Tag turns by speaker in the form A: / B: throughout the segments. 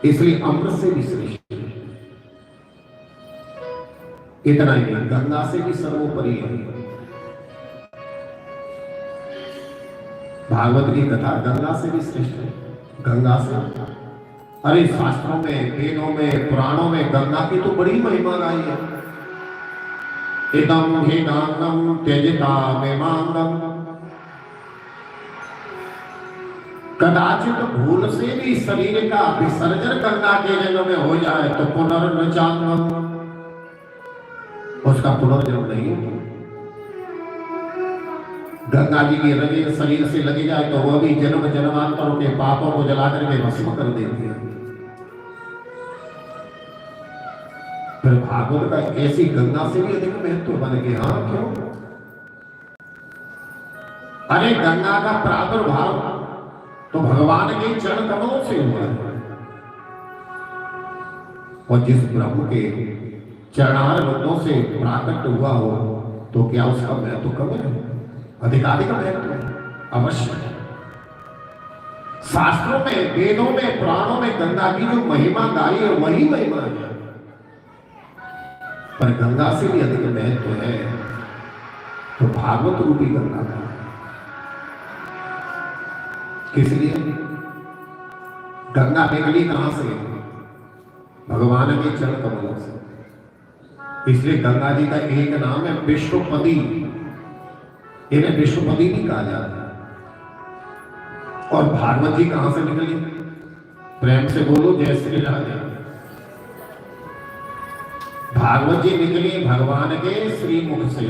A: इसलिए अमृत से भी श्रेष्ठ है। इतना ही नहीं, गंगा से भी सर्वोपरि है। भागवत की कथा गंगा से भी श्रेष्ठ है। गंगा से, अरे शास्त्रों में, वेदों में, पुराणों में गंगा की तो बड़ी महिमा गाई है। इदं हि गंगं त्यजता मेमांगम, कदाचित भूल से भी शरीर का विसर्जन गंगा के जल में हो जाए तो पुनर्न चांगम, उसका पुनर्जन्म नहीं होता। गंगा जी की रगे शरीर से लगी जाए तो वह भी जन्म जन्मांतरों के पापों को जलाकर के भस्म कर देती है। फिर भागवत का ऐसी गंगा से भी अधिक महत्व बन गया। हाँ, क्यों? अरे गंगा का प्रादुर्भाव तो भगवान के चरण कमलों से हुआ है, और जिस ब्रह्म के चरणार बिंदों से प्राकट हुआ हो तो क्या उसका महत्व कम है? अधिकाधिक महत्व है, अवश्य। शास्त्रों में, वेदों में, पुराणों में गंगा की जो महिमा गाई है वही महिमा है, पर गंगा से भी अधिक महत्व है तो भागवत रूपी गंगा का। किस लिए? गंगा निकली कहां से? भगवान के चरण कमलों से। इसलिए गंगा जी का एक नाम है विश्वपति। इन्हें विश्वपति भी कहा जाता है। और भागवत जी कहां से निकली? प्रेम से बोलो जय श्री राधे। भागवत जी निकली भगवान के श्री मुख से।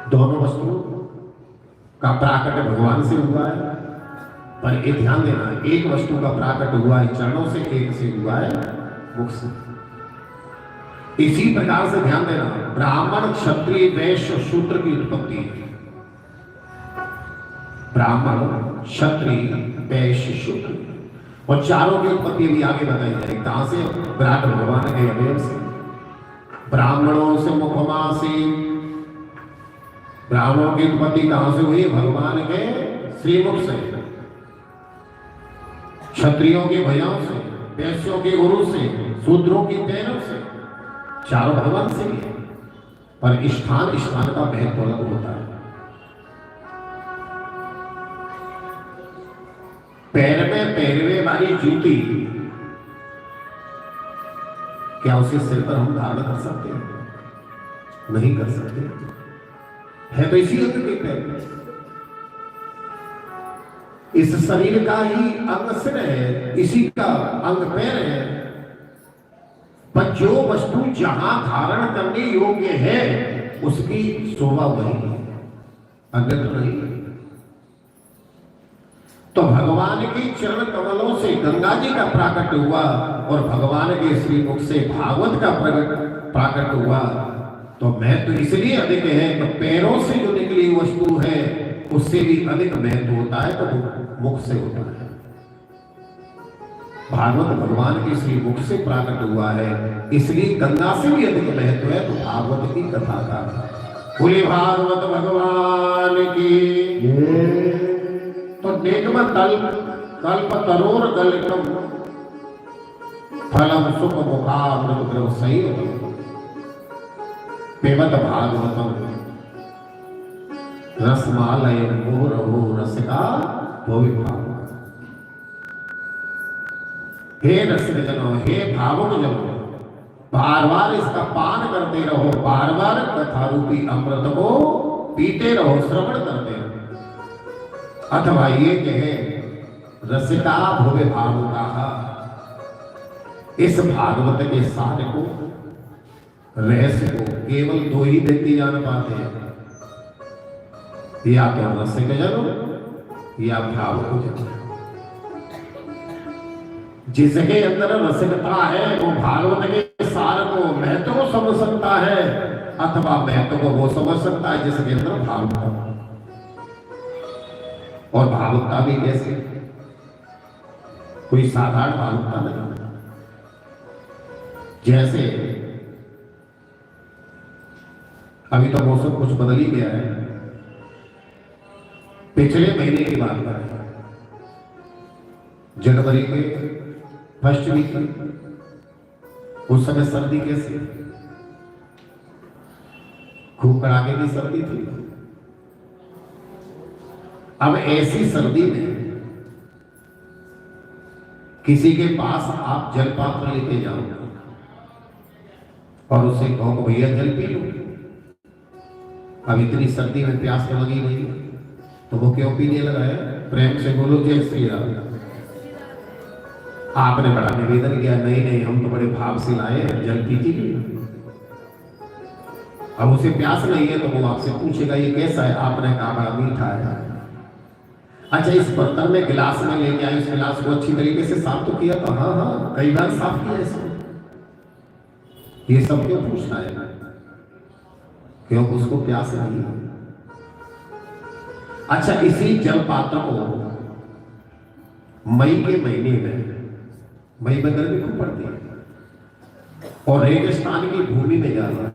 A: दोनों वस्तुओं का प्राकट भगवान से हुआ है, पर ये ध्यान देना, एक वस्तु का प्राकट हुआ है चरणों से, एक से हुआ है मुख से। इसी प्रकार से ध्यान देना, ब्राह्मण, क्षत्रिय, वैश्य, शूद्र की उत्पत्ति है। ब्राह्मण, क्षत्रिय, वैश्य, शूद्र, और चारों की उत्पत्ति भी आगे बताई जाएगी। कहां से? विराट भगवान के अवयव से। ब्राह्मणों से मुखमासी, ब्राह्मणों की उत्पत्ति कहां से हुई? भगवान के श्रीमुख से। क्षत्रियों के भुजाओं से, वैश्यों के गुरु से, शूद्रों की पैरों से, चारों भगवान से ही है, पर स्थान स्थान का महत्व अलग होता है। पैर में पैरवे वाली जूती, क्या उसे सिर पर हम धारण कर सकते हैं? नहीं कर सकते। है तो इसी अंग के पैर में। इस शरीर का ही अंग सिर है, इसी का अंग पैर है, पर जो वस्तु जहां धारण करने योग्य है उसकी शोभा वही है, अन्यत्र नहीं। तो भगवान के चरण कमलों से गंगा जी का प्राकट हुआ और भगवान के श्रीमुख से भागवत का प्राकट हुआ, तो महत्व इसलिए अधिक है कि पैरों से जो निकली वस्तु है उससे भी अधिक महत्व होता है तो मुख से होता है। भागवत भगवान के श्री मुख से प्राकट हुआ है, इसलिए गंगा से भी अधिक महत्व है तो भागवत की कथा का। बोले भागवत भगवान की। तो निगम कल्प तरोर गलितम फलम सुख मुखामृत ग्रह सही पेवत भागवतम रसमालय मोरहो रसिका भोवि भागवत। हे रसिक जनों, हे भावुक जनों, बार बार इसका पान करते रहो, बार बार कथा रूपी अमृत को पीते रहो, श्रवण करते रहो। अथवा ये कहे रसिका भोवे भावुका, इस भागवत के सार को, रहस्य को केवल दो ही व्यक्ति जान पाते हैं, या तो रसिक जन या भावुक जन। जिसके अंदर रसिकता है वो भागवत के सार को, महत्व को समझ सकता है, अथवा महत्व को वो समझ सकता है जिसके अंदर भावुकता। और भावुकता भी कैसे? कोई साधारण भावुकता नहीं। जैसे अभी तो मौसम कुछ बदल ही गया है, पिछले महीने की बात करें जनवरी के फर्स्ट वीक में, उस समय सर्दी कैसी, खूब कड़ाके की सर्दी थी। अब ऐसी सर्दी में किसी के पास आप जल पात्र लेके जाओ और उसे कहो भैया जल पी लो, अब इतनी सर्दी में प्यास तो लगी नहीं, तो वो क्यों पीने लगा है? प्रेम से बोलो जय श्री राम। आपने बड़ा निवेदन किया, नहीं नहीं हम तो बड़े भाव से लाए हैं, जल पीजिए। अब उसे प्यास नहीं है तो वो आपसे पूछेगा ये कैसा है? आपने कहा बड़ा मीठा है। अच्छा इस बर्तन में गिलास में लेके आए, उस गिलास को अच्छी तरीके से साफ तो किया था? हाँ हाँ कई बार साफ किया इसको। ये सब क्यों पूछना है? क्यों? उसको प्यास नहीं है। अच्छा इसी जल पात्र को मई के महीने में, मई में गर्मी खूब पड़ती है और रेगिस्तान की भूमि में जाना,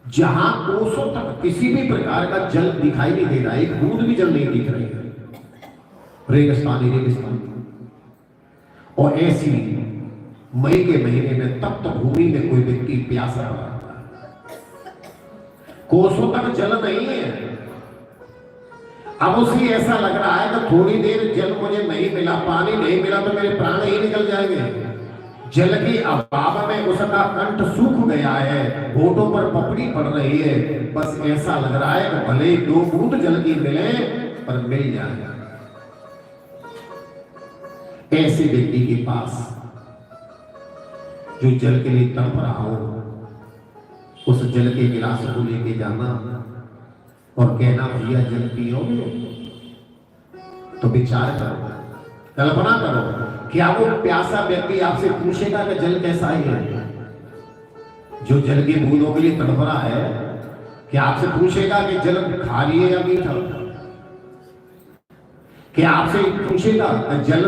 A: जहां कोसों तक किसी भी प्रकार का जल दिखाई नहीं दे रहा, एक बूंद भी जल नहीं दिख रही है, रेगिस्तान। और ऐसी मई के महीने में तप्त भूमि में कोई व्यक्ति प्यासा रहा, कोसों तक जल नहीं है। अब उसे ऐसा लग रहा है कि थोड़ी देर जल मुझे नहीं मिला, पानी नहीं मिला तो मेरे प्राण ही निकल जाएंगे। जल की अभाव में उसका कंठ सूख गया है, होठों पर पपड़ी पड़ रही है, बस ऐसा लग रहा है कि भले 2 बूंद जल की मिले पर मिल जाए। ऐसे व्यक्ति के पास जो जल के लिए तड़प रहा हो, उस जल के गिलास को लेके जाना और कहना भैया जल पियोगे? तो विचार करो, कल्पना करो, क्या वो प्यासा व्यक्ति आपसे पूछेगा कि जल कैसा है? जो जल की बूंदों के लिए तड़प रहा है, क्या आपसे पूछेगा कि जल खारी है या मीठा? क्या आपसे पूछेगा कि जल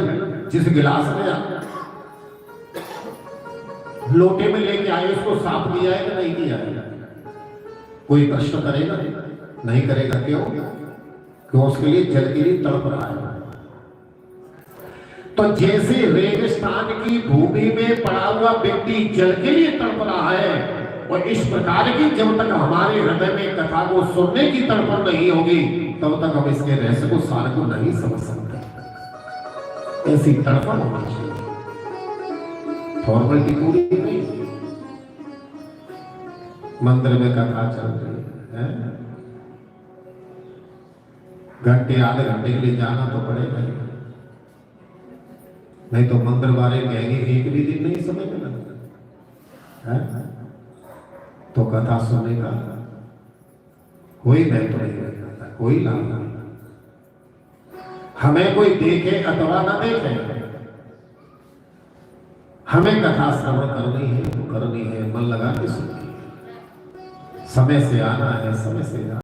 A: जिस गिलास में लोटे में लेके आए उसको साफ किया है कि नहीं किया है? कोई प्रश्न करेगा? नहीं करेगा। क्यों? उसके लिए जल के लिए तड़प रहा है। तो जैसे रेगिस्तान की भूमि में पड़ा हुआ व्यक्ति जल के लिए तड़प रहा है, और इस प्रकार की जब तक हमारे हृदय में कथा को सुनने की तड़पन नहीं होगी तब तक हम इसके रहस्य को, सार को नहीं समझ सकते। ऐसी तड़पन होनी चाहिए, फॉर्मेलिटी पूरी नहीं। मंदिर में कथा चल रही है, घंटे आधे घंटे के लिए जाना तो पड़ेगा, नहीं तो मंदिर वाले कहेंगे एक भी दिन नहीं समय मिला है, तो कथा सुनने का कोई महत्व नहीं रहता, कोई लाभ नहीं। हमें कोई देखे अथवा ना देखे, हमें कथा श्रवण करनी है तो करनी है, मन लगा के सुननी है, समय से आना है, समय से जाना।